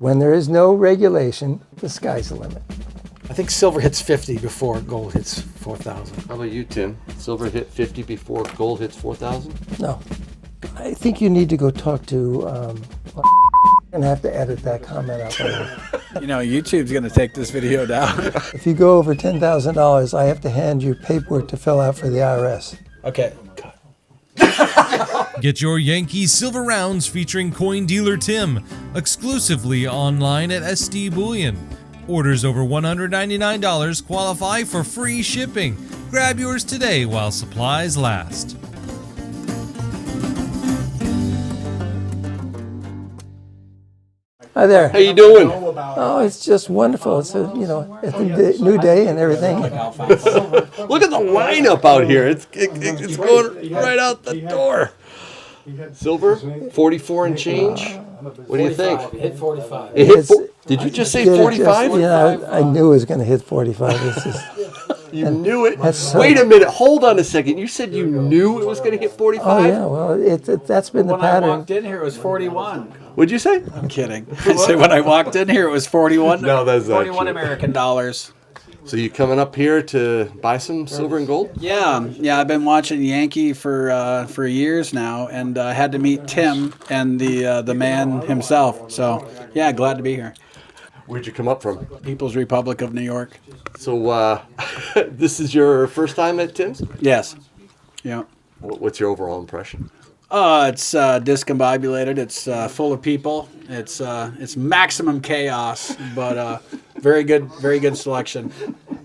When there is no regulation, the sky's the limit. I think silver hits 50 before gold hits 4,000. How about you, Tim? Silver hit 50 before gold hits 4,000? No. I think you need to go talk to, and have to edit that comment out. You know, YouTube's going to take this video down. If you go over $10,000, I have to hand you paperwork to fill out for the IRS. Okay. Get your Yankee silver rounds featuring coin dealer Tim exclusively online at SD Bullion. Orders over $199 qualify for free shipping. Grab yours today while supplies last. Hi there. How you doing? Oh, it's just wonderful. It's a, it's a new day and everything. Look at the lineup out here. It's going right out the door. Silver, 44 and change. What do you think? It hit 45. It hit did you just say 45? Yeah, I knew it was going to hit 45. This is, You knew it? so- Wait a minute. Hold on a second. You said you knew it was going to hit 45? oh yeah, well, that's been the When I pattern. walked in here, it was 41. What'd you say? I'm kidding. I said when I walked in here, it was 41. No, that's not 41 true. American dollars. So you coming up here to buy some silver and gold? Yeah. I've been watching Yankee for years now, and I had to meet Tim and the man himself. So yeah, glad to be here. Where'd you come up from? People's Republic of New York. So this is your first time at Tim's? Yes. Yeah. What's your overall impression? It's discombobulated. It's full of people. It's maximum chaos, but very good selection.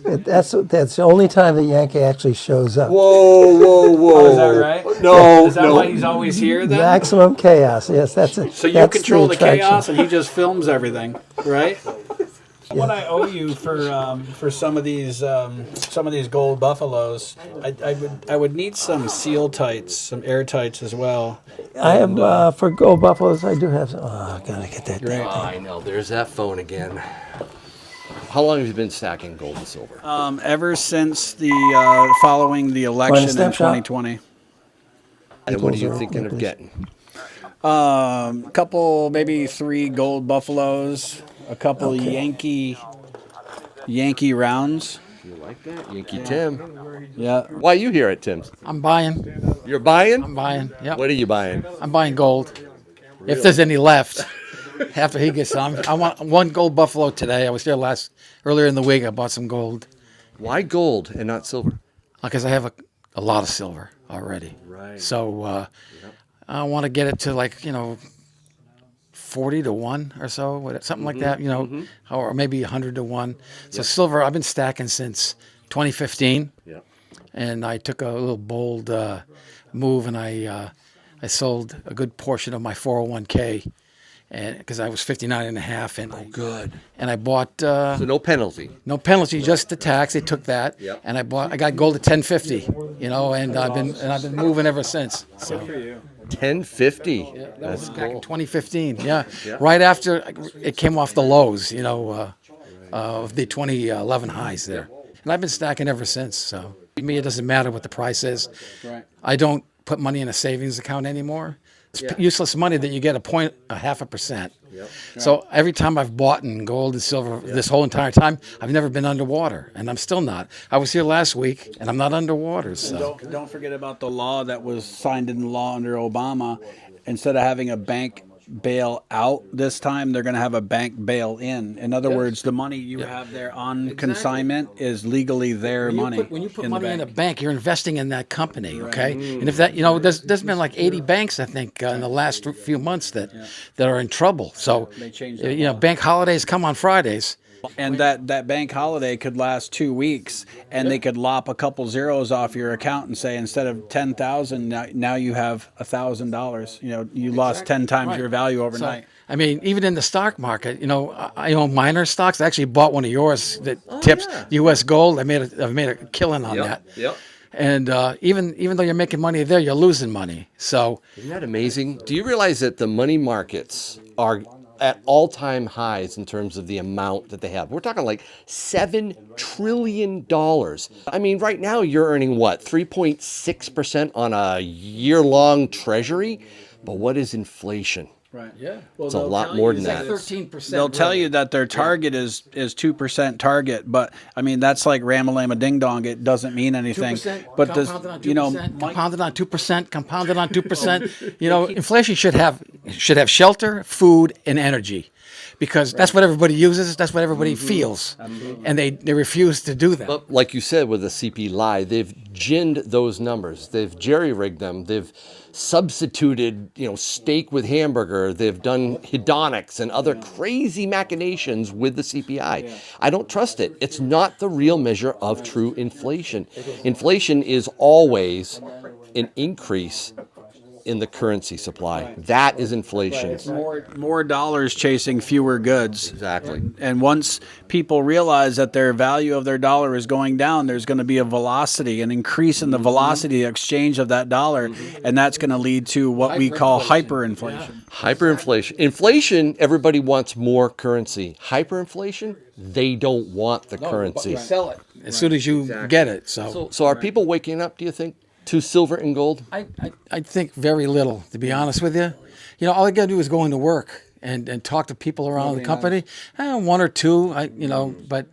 That's the only time the Yankee actually shows up. Whoa. Is that right? No, Is that why he's always here then? Maximum chaos. Yes, that's it. So you control the chaos, and he just films everything, right? What I owe you for some of these gold buffaloes, I would need some seal tights, some air tights as well. I have for gold buffaloes. I do have some. Oh, I gotta get that. Great. Thing. I know. There's that phone again. How long have you been stacking gold and silver? Ever since the following the election in 2020. And what are you thinking of getting? A couple, maybe 3 gold buffaloes, a couple Okay. Yankee rounds. You like that? Yankee Tim. Yeah. Why are you here at Tim's? I'm buying. You're buying? I'm buying. Yep. What are you buying? I'm buying gold. If there's any left after he gets some. I want 1 gold buffalo today. I was here earlier in the week. I bought some gold Why gold and not silver? because I have a lot of silver already. Right. So I want to get it to 40 to 1 or so, something like that, or maybe 100 to 1. So silver, I've been stacking since 2015. Yeah. And I took a little bold move, and I sold a good portion of my 401k, and because I was 59 and a half, and Good. and I bought So no penalty. no penalty, just the tax. They took that, Yep. and I got gold at 1050, and I've been moving ever since. So 1050. that That's was back in cool. 2015, right after it came off the lows, of the 2011 highs there, and I've been stacking ever since. So to me, it doesn't matter what the price is. Right. I don't put money in a savings account anymore. It's useless money that you get a half a percent. Yep. So every time I've bought in gold and silver this whole entire time, I've never been underwater, and I'm still not. I was here last week, and I'm not underwater. So Don't forget about the law that was signed into law under Obama. Instead of having a bank bail out this time, they're going to have a bank bail in. In other words, the money you have there on consignment is legally their money. when you put in money the in a bank. bank, you're investing in that company, okay? And if that, there's been like 80 banks, I think, in the last few months that are in trouble. So, They changed that bank holidays come on Fridays. And that bank holiday could last 2 weeks, and they could lop a couple zeros off your account and say instead of $10,000, now you have $1,000. You lost 10 times Right. your value overnight. I mean, even in the stock market, I own minor stocks. I actually bought one of yours that tips U.S. gold. I've made a killing on that. Yep. And even though you're making money there, you're losing money. So Isn't that amazing? Do you realize that the money markets are at all-time highs in terms of the amount that they have? We're talking like $7 trillion. I mean, right now you're earning what, 3.6% on a year-long treasury? But what is inflation? Right. Yeah. Well, It's a they'll lot tell more you than that that. 13%. They'll tell really. you that their target is 2% target, but I mean that's like Ramalama Ding Dong. It doesn't mean anything. 2%, But does compounded on 2%, you know Mike, compounded on 2%, compounded on 2%. You know, inflation should have shelter, food, and energy, because that's what everybody uses. That's what everybody feels, and they refuse to do that. But like you said with the CP lie, they've ginned those numbers. They've jerry-rigged them. They've substituted, steak with hamburger. They've done hedonics and other crazy machinations with the CPI. I don't trust it. It's not the real measure of true inflation. Inflation is always an increase in the currency supply. That is inflation. more dollars chasing fewer goods. Exactly. And once people realize that their value of their dollar is going down, there's going to be a velocity, an increase in the velocity exchange of that dollar, and that's going to lead to what we call hyperinflation. Hyperinflation. Inflation, everybody wants more currency. Hyperinflation, they don't want the currency. You sell it as soon as you get it. So are people waking up, do you think, to silver and gold? I think very little, to be honest with you. All I got to do is go into work and talk to people around the company. One or two, but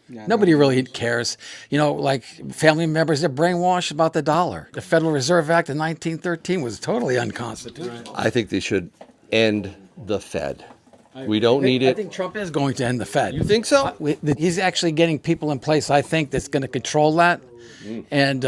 nobody really cares. Like family members, they're brainwashed about the dollar. The Federal Reserve Act of 1913 was totally unconstitutional. I think they should end the Fed. We don't need I it. think Trump is going to end the Fed. You think so? He's actually getting people in place, I think, that's going to control that. And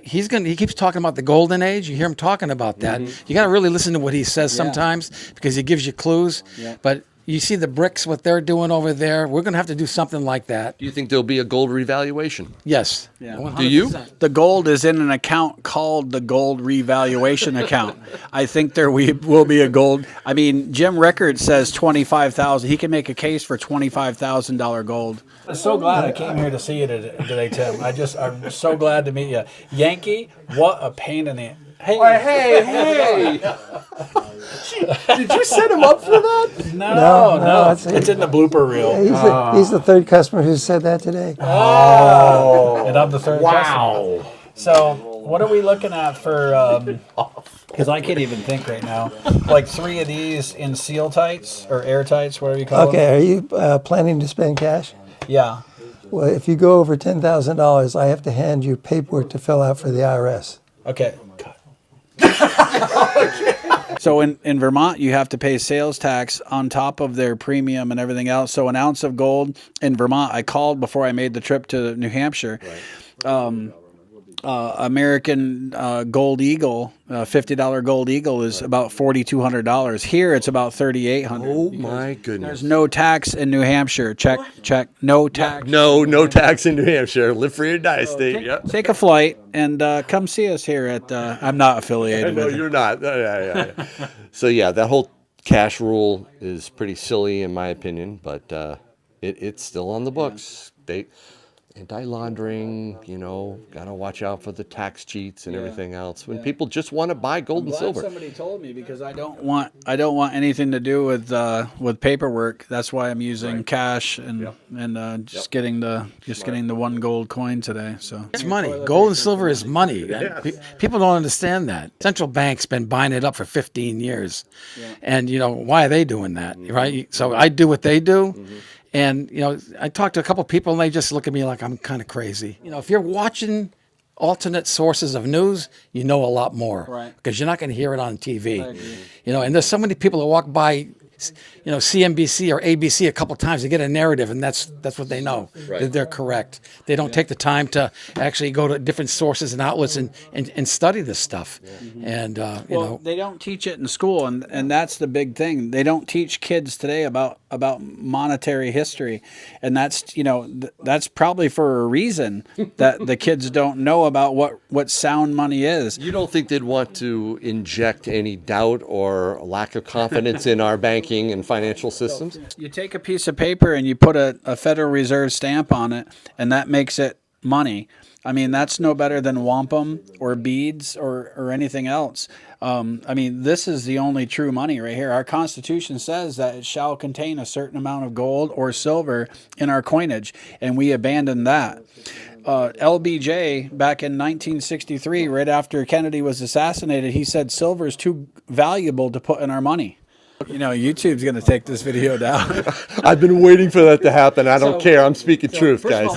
he keeps talking about the golden age. You hear him talking about that. You got to really listen to what he says sometimes, because he gives you clues. But you see the BRICS, what they're doing over there. We're going to have to do something like that. Do you think there'll be a gold revaluation? Yes. Yeah. 100%. Do you? The gold is in an account called the gold revaluation account. I think there will be a gold. I mean, Jim Rickard says 25,000. He can make a case for $25,000 gold. I'm so glad I came here to see you today, Tim. I'm so glad to meet you. Yankee, what a pain in the... Hey! Did you set him up for that? No. it's in the blooper reel. He's the third customer who said that today. And I'm the third customer. So what are we looking at for... Because I can't even think right now. Like 3 of these in seal tights or air tights, whatever you call them. Okay, are you planning to spend cash? Yeah. Well, if you go over $10,000, I have to hand you paperwork to fill out for the IRS. Okay. So in Vermont, you have to pay sales tax on top of their premium and everything else. So an ounce of gold in Vermont, I called before I made the trip to New Hampshire. American Gold Eagle, $50 Gold Eagle is about $4,200. Here it's about $3,800. Oh my goodness. There's no tax in New Hampshire. Check. No tax. No tax in New Hampshire. Live free or die state. Yep. Take a flight and come see us here at. I'm not affiliated No, with it. you're not. Yeah. So yeah, that whole cash rule is pretty silly in my opinion, but it's still on the books. Anti-laundering, gotta watch out for the tax cheats and everything else. When people just want to buy gold and silver. Somebody told me, because I don't want anything to do with paperwork. That's why I'm using cash and just getting the one gold coin today. So It's money. Gold and silver is money. People don't understand that. Central bank's been buying it up for 15 years. And, why are they doing that, right? So I do what they do. And, I talked to a couple people and they just look at me like I'm kind of crazy. If you're watching alternate sources of news, you know a lot more. Right. Because you're not going to hear it on TV. And there's so many people that walk by, CNBC or ABC a couple times to get a narrative, and that's what they know. That they're correct. They don't take the time to actually go to different sources and outlets and study this stuff. And, they don't teach it in school, and that's the big thing. They don't teach kids today about monetary history, and that's that's probably for a reason that the kids don't know about what sound money is. You don't think they'd want to inject any doubt or lack of confidence in our banking and financial systems? You take a piece of paper and you put a Federal Reserve stamp on it, and that makes it money. I mean, that's no better than wampum or beads or anything else. This is the only true money right here. Our Constitution says that it shall contain a certain amount of gold or silver in our coinage, and we abandoned that. LBJ, back in 1963, right after Kennedy was assassinated, he said silver is too valuable to put in our money. You know, YouTube's going to take this video down. I've been waiting for that to happen. I don't care. I'm speaking truth, guys.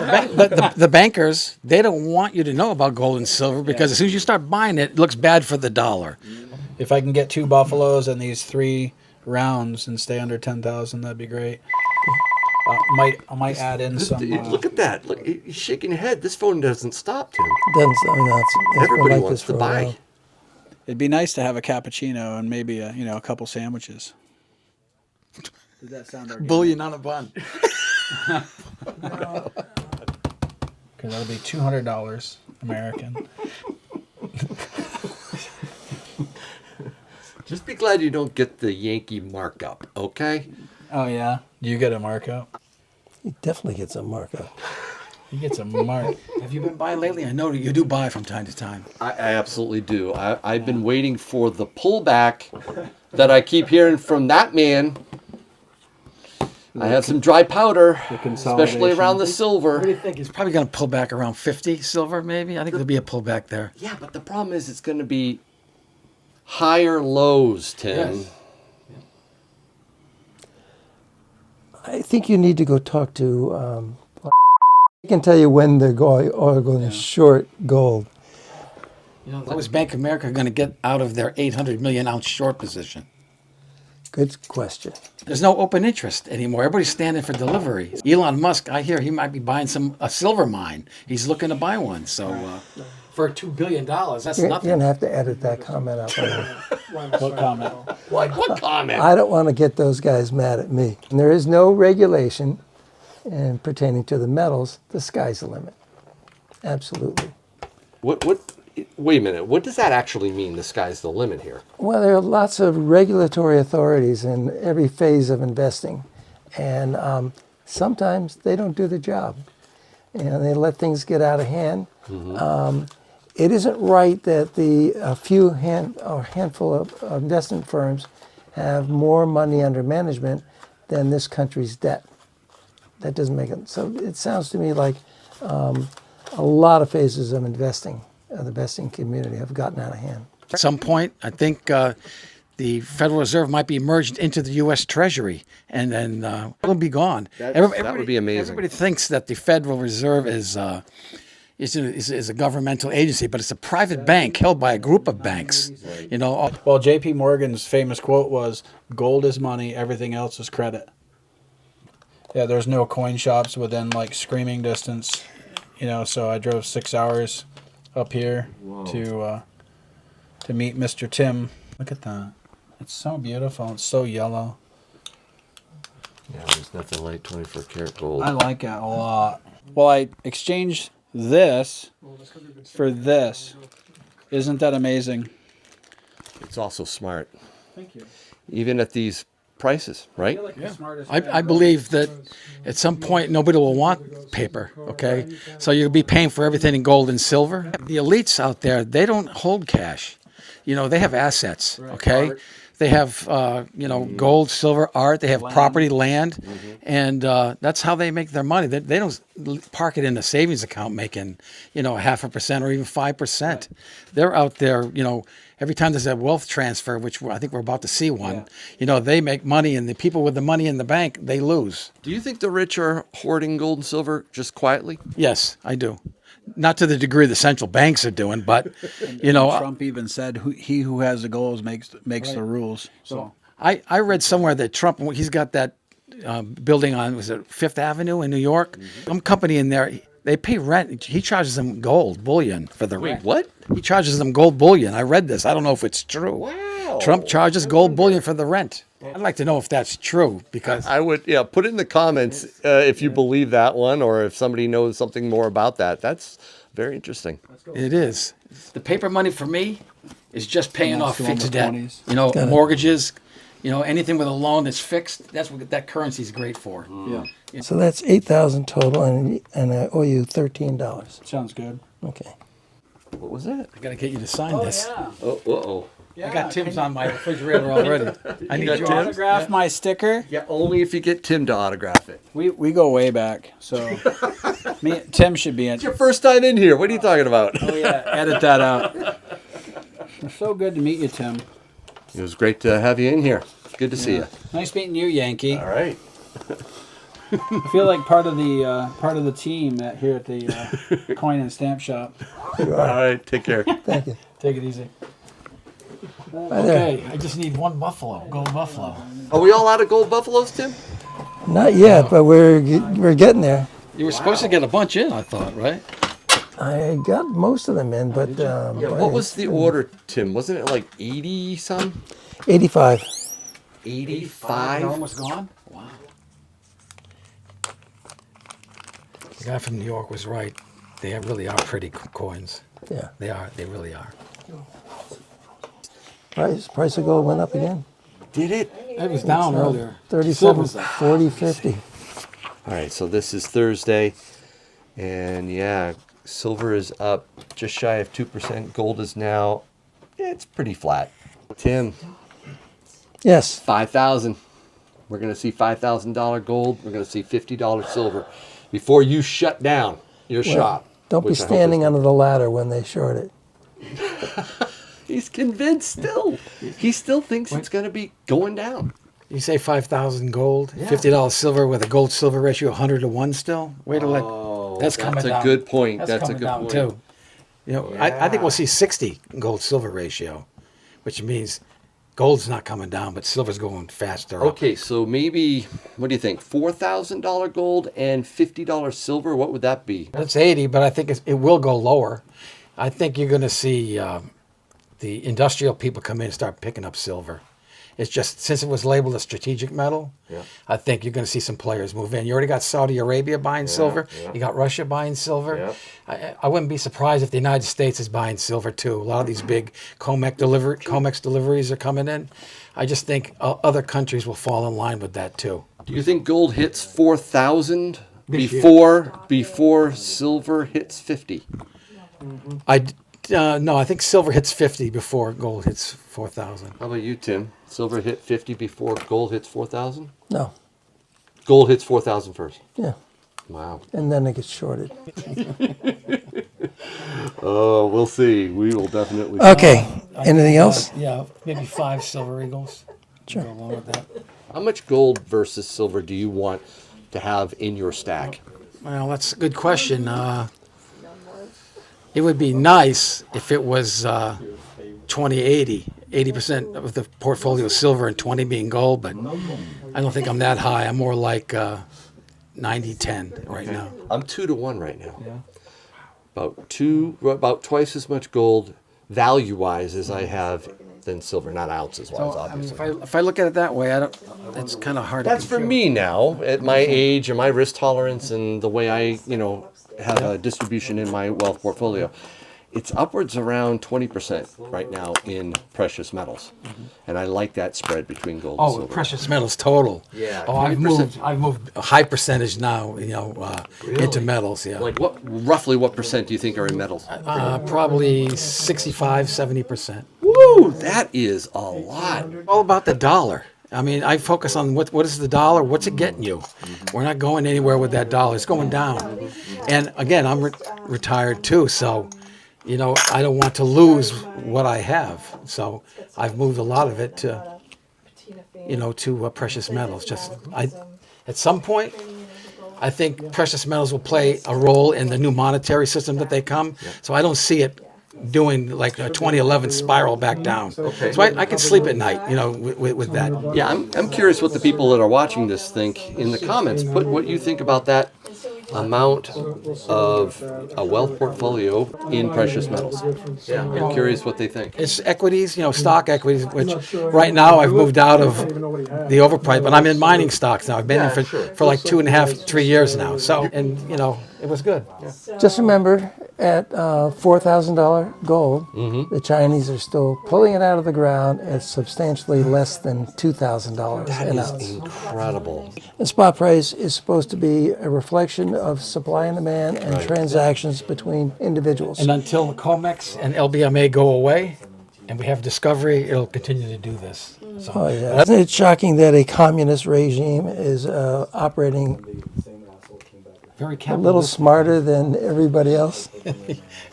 The bankers, they don't want you to know about gold and silver because as soon as you start buying it, it looks bad for the dollar. If I can get 2 buffaloes and these 3 rounds and stay under 10,000, that'd be great. I might add in some. Look at that. Look, he's shaking his head. This phone doesn't stop, Tim. Doesn't, I mean, it's been Everybody like wants this to for a buy. while. It'd be nice to have a cappuccino and maybe a couple sandwiches. Does that sound organic? Bullion on a bun. Because that'll be $200 American. Just be glad you don't get the Yankee markup, okay? Oh yeah, do you get a markup? He definitely gets a markup. You get some mark. Have you been buying lately? I know you do buy from time to time. I absolutely do. I've been waiting for the pullback that I keep hearing from that man. I have some dry powder, especially around the What do silver. you think? It's probably going to pull back around 50 silver, maybe. I think there'll be a pullback there. Yeah, but the problem is it's going to be higher lows, Tim. Yes. I think you need to go talk to. I can tell you when they're going short gold. You know, how is Bank of America going to get out of their 800 million ounce short position? Good question. There's no open interest anymore. Everybody's standing for delivery. Elon Musk, I hear he might be buying a silver mine. He's looking to buy one. So for $2 billion, that's You're nothing. going to have to edit that comment out. What comment? What comment? I don't want to get those guys mad at me. And there is no regulation and pertaining to the metals. The sky's the limit. Absolutely. What? Wait a minute. What does that actually mean? The sky's the limit here. Well, there are lots of regulatory authorities in every phase of investing, and sometimes they don't do the job, and they let things get out of hand. It isn't right that a handful of investment firms have more money under management than this country's debt. That doesn't make it. So it sounds to me like a lot of phases of investing, the investing community, have gotten out of hand. At some point, I think the Federal Reserve might be merged into the U.S. Treasury, and then it'll be gone. That would be amazing. Everybody thinks that the Federal Reserve is a governmental agency, but it's a private bank held by a group of banks. You know, Well, J.P. Morgan's famous quote was, "Gold is money, everything else is credit." Yeah, there's no coin shops within like screaming distance. You know, so I drove 6 hours up here to meet Mr. Tim. Look at that. It's so beautiful. It's so yellow. Yeah, there's nothing like 24 karat gold. I like it a lot. Well, I exchanged this for this. Isn't that amazing? It's also smart, Thank you. even at these prices, right? I believe that at some point nobody will want paper, okay? So you'll be paying for everything in gold and silver. The elites out there, they don't hold cash. You know, they have assets, okay? They have, gold, silver, art. They have property, land, and that's how they make their money. They don't park it in a savings account making, 0.5% or even 5%. They're out there, every time there's a wealth transfer, which I think we're about to see one, they make money, and the people with the money in the bank, they lose. Do you think the rich are hoarding gold and silver just quietly? Yes, I do. Not to the degree the central banks are doing, but, Trump even said, "He who has the goals makes the rules." So I read somewhere that Trump, he's got that building on, was it Fifth Avenue in New York? Some company in there, they pay rent. He charges them gold bullion for the rent. What? He charges them gold bullion. I read this. I don't know if it's true. Wow. Trump charges gold bullion for the rent. I'd like to know if that's true, because I would, put it in the comments if you believe that one, or if somebody knows something more about that. That's very interesting. it is. The paper money for me is just paying off still in fixed the debt. 20s. Mortgages, anything with a loan that's fixed, that's what that currency is great for. yeah, So that's 8,000 total, and I owe you $13. sounds good. Okay. What was that? I got to get you to sign this. Oh, uh-oh. I got Tim's on my refrigerator already. I need got yours. Tim's? Autograph my sticker. Yeah, only if you get Tim to autograph it. We go way back, so Tim should be in. It's your first time in here. What are you talking about? Oh yeah, edit that out. It's so good to meet you, Tim. It was great to have you in here. Good to see you. Nice meeting you, Yankee. All right. I feel like part of the team here at the coin and stamp shop. All right. Take care. Thank you. Take it easy. Right there. Okay, I just need one buffalo, gold buffalo. Are we all out of gold buffaloes, Tim? Not yet, but we're getting there. You were supposed to get a bunch in, I thought, right? I got most of them in, but What was the order, Tim? Wasn't it like 80 some? 85. 85? Almost gone? Wow. The guy from New York was right. They really are pretty coins. Yeah. They are. They really are. Price of gold went up again. Did it? It was down earlier. 37, Silver's up. 40, 50. All right, so this is Thursday, and yeah, silver is up just shy of 2%. Gold is now, it's pretty flat. Tim, Yes. 5,000. We're going to see $5,000 gold. We're going to see $50 silver before you shut down your shop. Don't be which I hope standing is- under the ladder when they short it. He's convinced still. He still thinks it's going to be going down. You say 5,000 gold, $50 silver with a gold silver ratio 100 to 1 still? Way to let. That's coming That's a down. good point. That's That's a coming good down point. too. You know, I think we'll see 60 gold silver ratio, which means gold's not coming down, but silver's going faster. up. Okay, so maybe, what do you think? $4,000 gold and $50 silver? What would that be? That's 80, but I think it will go lower. I think you're going to see the industrial people come in and start picking up silver. It's just, since it was labeled a strategic metal, Yeah. I think you're going to see some players move in. You already got Saudi Arabia buying silver. yeah. You got Russia buying silver. Yeah. I wouldn't be surprised if the United States is buying silver too. A lot of these big COMEX deliveries are coming in. I just think other countries will fall in line with that too. Do you think gold hits 4,000 This year. before silver hits 50? No, I think silver hits 50 before gold hits 4,000. How about you, Tim? Silver hit 50 before gold hits 4,000? No. Gold hits 4,000 first. Yeah. Wow. And then it gets shorted. Oh, we'll see. We will definitely. Okay. Anything else? Yeah, maybe 5 silver eagles. Sure. Go along with that. How much gold versus silver do you want to have in your stack? Well, that's a good question. It would be nice if it was 20-80, 80% of the portfolio silver and 20 being gold, but I don't think I'm that high. I'm more like 90-10 right now. I'm 2 to 1 right now. Yeah. About twice as much gold value-wise as I have than silver, not ounces-wise, So, I mean, obviously. if I look at it that way, that's kind of hard That's to for compute. me now, at my age and my risk tolerance and the way I, have a distribution in my wealth portfolio. It's upwards around 20% right now in precious metals. And I like that spread between gold and Oh, silver. precious metals total. Yeah, Oh, I've 20%. moved a high percentage now, into metals, yeah. Like roughly what percent do you think are in metals? Probably 65, 70%. Woo, that is a lot. All about the dollar. I mean, I focus on what is the dollar, what's it getting you? We're not going anywhere with that dollar. It's going down. And again, I'm retired too, so, I don't want to lose what I have. So I've moved a lot of it to, to precious metals. At some point, I think precious metals will play a role in the new monetary system that they come. So I don't see it doing like a 2011 spiral back down. Okay. So I can sleep at night, with that. Yeah, I'm curious what the people that are watching this think in the comments. Put what you think about that amount of a wealth portfolio in precious metals. Yeah, I'm curious what they think. It's equities, stock equities, which right now I've moved out of the overprice, but I'm in mining stocks now. I've been in for like 2.5, 3 years now. So, and it was good. Just remember, at $4,000 gold, the Chinese are still pulling it out of the ground at substantially less than $2,000 That an is ounce. incredible. The spot price is supposed to be a reflection of supply and demand and transactions between individuals. And until the COMEX and LBMA go away, and we have discovery, it'll continue to do this. So, Oh, yeah. Isn't it shocking that a communist regime is operating very a capitalist. little smarter than everybody else?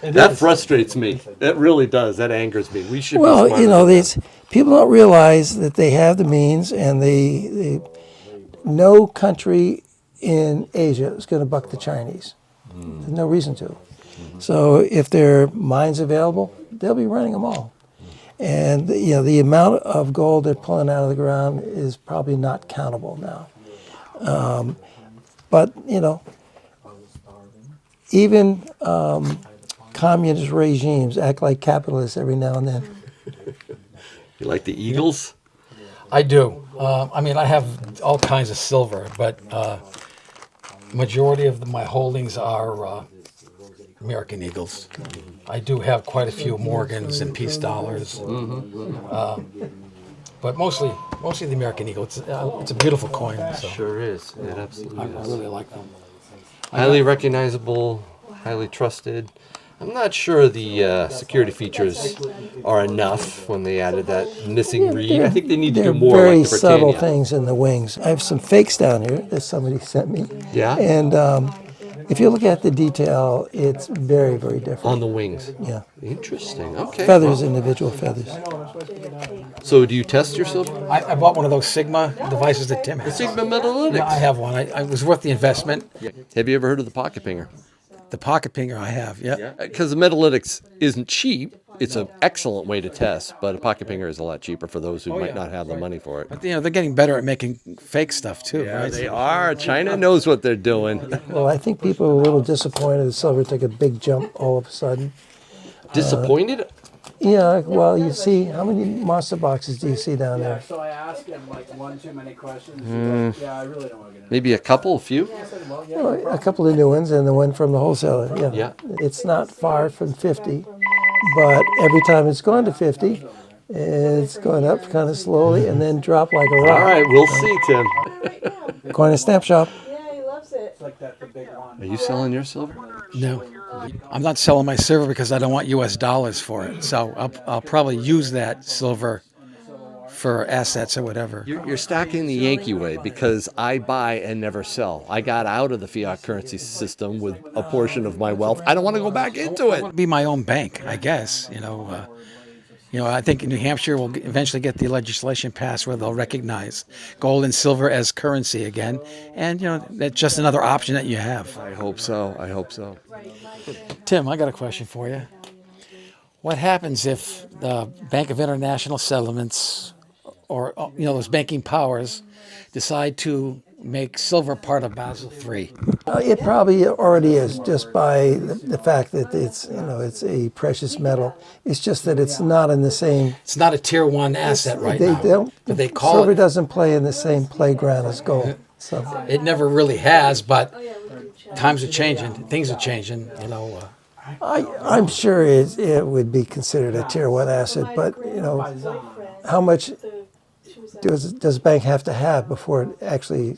That frustrates me. That really does. That angers me. We should be Well, smarter than that. people don't realize that they have the means, and no country in Asia is going to buck the Chinese. There's no reason to. So if there are mines available, they'll be running them all. And the amount of gold they're pulling out of the ground is probably not countable now. But even communist regimes act like capitalists every now and then. You like the Eagles? I do. I mean, I have all kinds of silver, but majority of my holdings are American Eagles. I do have quite a few Morgans and peace dollars, but mostly the American Eagle. It's a beautiful coin. So Sure is. It absolutely I is. really like them. Highly recognizable, highly trusted. I'm not sure the security features are enough when they added that missing reed. I think they need to There do are more very like the subtle Britannia. things in the wings. I have some fakes down here that somebody sent me. Yeah? And if you look at the detail, it's very, very different. On the wings. Yeah. Interesting. Okay. Feathers, individual feathers. So do you test your silver? I bought one of those Sigma devices that Tim has. Sigma Metalytics. I have one. I was worth the investment. Have you ever heard of the pocket pinger? The pocket pinger I have. Yeah. Because the Metalytics isn't cheap. It's an excellent way to test, but a pocket pinger is a lot cheaper for those who might not have the money for it. But they're getting better at making fake stuff too, right? They are. China knows what they're doing. Well, I think people are a little disappointed that silver took a big jump all of a sudden. Disappointed? Yeah, well, you see, how many monster boxes do you see down there? So I asked him like one too many questions. He's like, yeah, I really don't want to get into Maybe a couple, a few? Well, a couple of new ones and the one from the wholesaler. Yeah. Yeah. It's not far from 50, but every time it's gone to 50, it's going up kind of slowly and then drop like a rock. All right, we'll see, Tim. Coin and stamp shop. Yeah, he loves it. like that the big one. Are you selling your silver? No, I'm not selling my silver because I don't want U.S. dollars for it. So I'll probably use that silver for assets or whatever. You're stacking the Yankee way because I buy and never sell. I got out of the fiat currency system with a portion of my wealth. I don't want to go back into it. Be my own bank, I guess. I think New Hampshire will eventually get the legislation passed where they'll recognize gold and silver as currency again, and that's just another option that you have. I hope so. I hope so. Tim, I got a question for you. What happens if the Bank of International Settlements or those banking powers decide to make silver part of Basel III? It probably already is, just by the fact that it's a precious metal. It's just that it's not in the same. It's not a tier 1 asset right now. But they call silver it. doesn't play in the same playground as gold. So It never really has, but times are changing. Things are changing. I'm sure it would be considered a tier 1 asset, but how much does a bank have to have before actually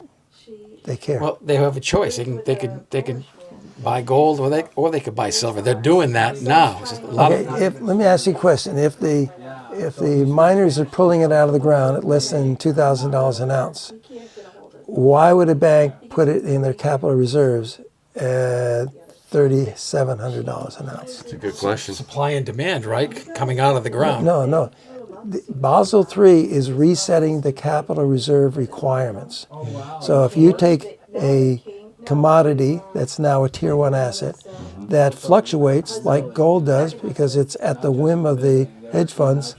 they care? Well, they have a choice. They could buy gold or they could buy silver. They're doing that now. Let me ask you a question. If the miners are pulling it out of the ground at less than $2,000 an ounce, why would a bank put it in their capital reserves at $3,700 an ounce? It's a good question. Supply and demand, right? Coming out of the ground. No. Basel III is resetting the capital reserve requirements. So if you take a commodity that's now a tier 1 asset that fluctuates like gold does because it's at the whim of the hedge funds,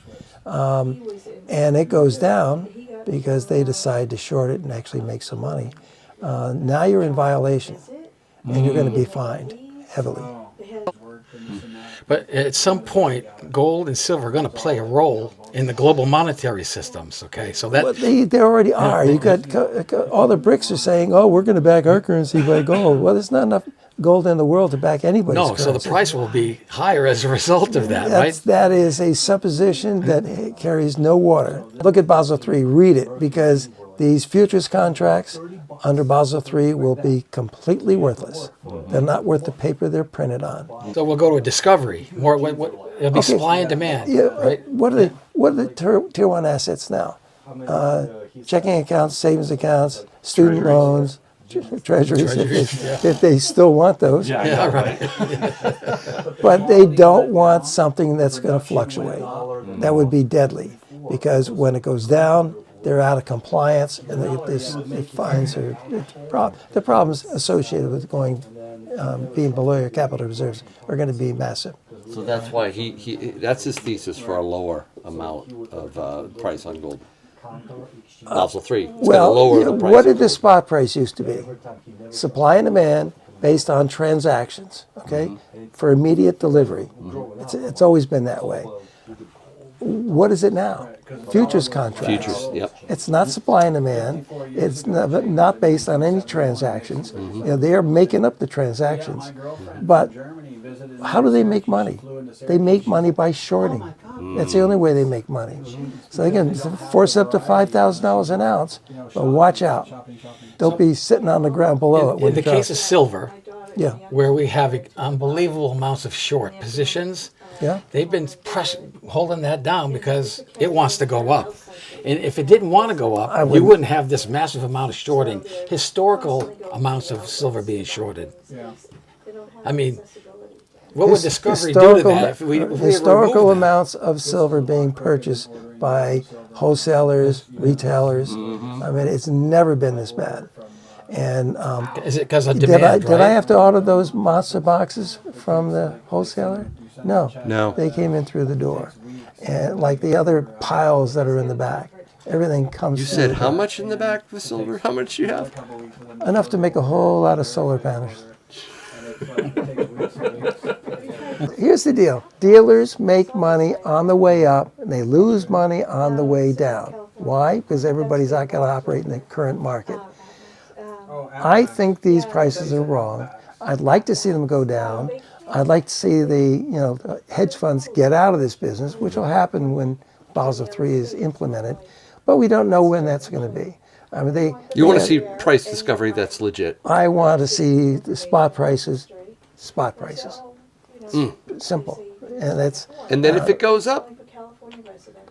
and it goes down because they decide to short it and actually make some money, now you're in violation and you're going to be fined heavily. But at some point, gold and silver are going to play a role in the global monetary systems. Okay, so that But they already are. You got all the BRICS are saying, "Oh, we're going to back our currency by gold." Well, there's not enough gold in the world to back anybody's no, currency. so the price will be higher as a result of that, right? That is a supposition that carries no water. Look at Basel III. Read it, because these futures contracts under Basel III will be completely worthless. They're not worth the paper they're printed on. So we'll go to a discovery. It'll be supply and demand, Yeah, right? What are the tier 1 assets now? Checking accounts, savings accounts, student loans, treasuries, if they still want those. Yeah, right. But they don't want something that's going to fluctuate. That would be deadly. because when it goes down, they're out of compliance, and they get they fines or the problems associated with being below your capital reserves are going to be massive. So that's why that's his thesis for a lower amount of price on gold. Basel III. It's Well, lower the price. what did the spot price used to be? Supply and demand based on transactions, okay, for immediate delivery. It's always been that way. What is it now? Futures contracts. Futures, yep. It's not supply and demand. It's not based on any transactions. You know, they are making up the transactions. But how do they make money? They make money by shorting. That's the only way they make money. So they can force up to $5,000 an ounce, but watch out. Don't be sitting on the ground below it. In the case of silver, Yeah. where we have unbelievable amounts of short positions, Yeah. they've been holding that down because it wants to go up. And if it didn't want to go up, you wouldn't have this massive amount of shorting, historical amounts of silver being shorted. I mean, what would discovery do to that? If we historical remove that? amounts of silver being purchased by wholesalers, retailers. I mean, it's never been this bad. And Is it because of did demand, I right? have to order those monster boxes from the wholesaler? No. No. They came in through the door. And like the other piles that are in the back, everything comes You through said the how door. much in the back with silver? How much you have? Enough to make a whole lot of solar panels. Here's the deal. Dealers make money on the way up, and they lose money on the way down. Why? Because everybody's not going to operate in the current market. I think these prices are wrong. I'd like to see them go down. I'd like to see the hedge funds get out of this business, which will happen when Basel III is implemented. But we don't know when that's going to be. I mean, You want to see price discovery that's legit. I want to see the spot prices. Simple. And that's, And then if it goes up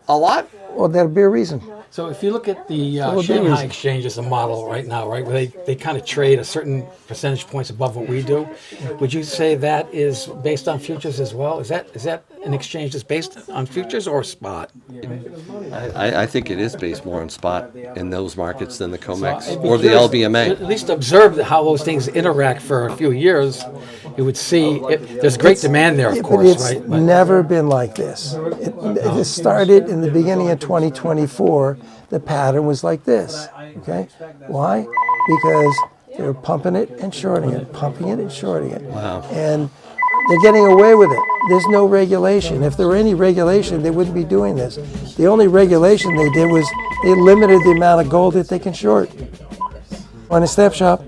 a lot, well, there'll be a reason. So if you look at the do Shanghai is- Exchange as a model right now, right, where they kind of trade a certain percentage points above what we do, would you say that is based on futures as well? Is that an exchange that's based on futures or spot? I think it is based more on spot in those markets than the COMEX or the LBMA. At least observe how those things interact for a few years. You would see there's great demand there, of But course, it's right? never been like this. It started in the beginning of 2024. The pattern was like this. Okay, why? Because they were pumping it and shorting it, pumping it and shorting it. Wow. And they're getting away with it. There's no regulation. If there were any regulation, they wouldn't be doing this. The only regulation they did was they limited the amount of gold that they can short. Want a step shop?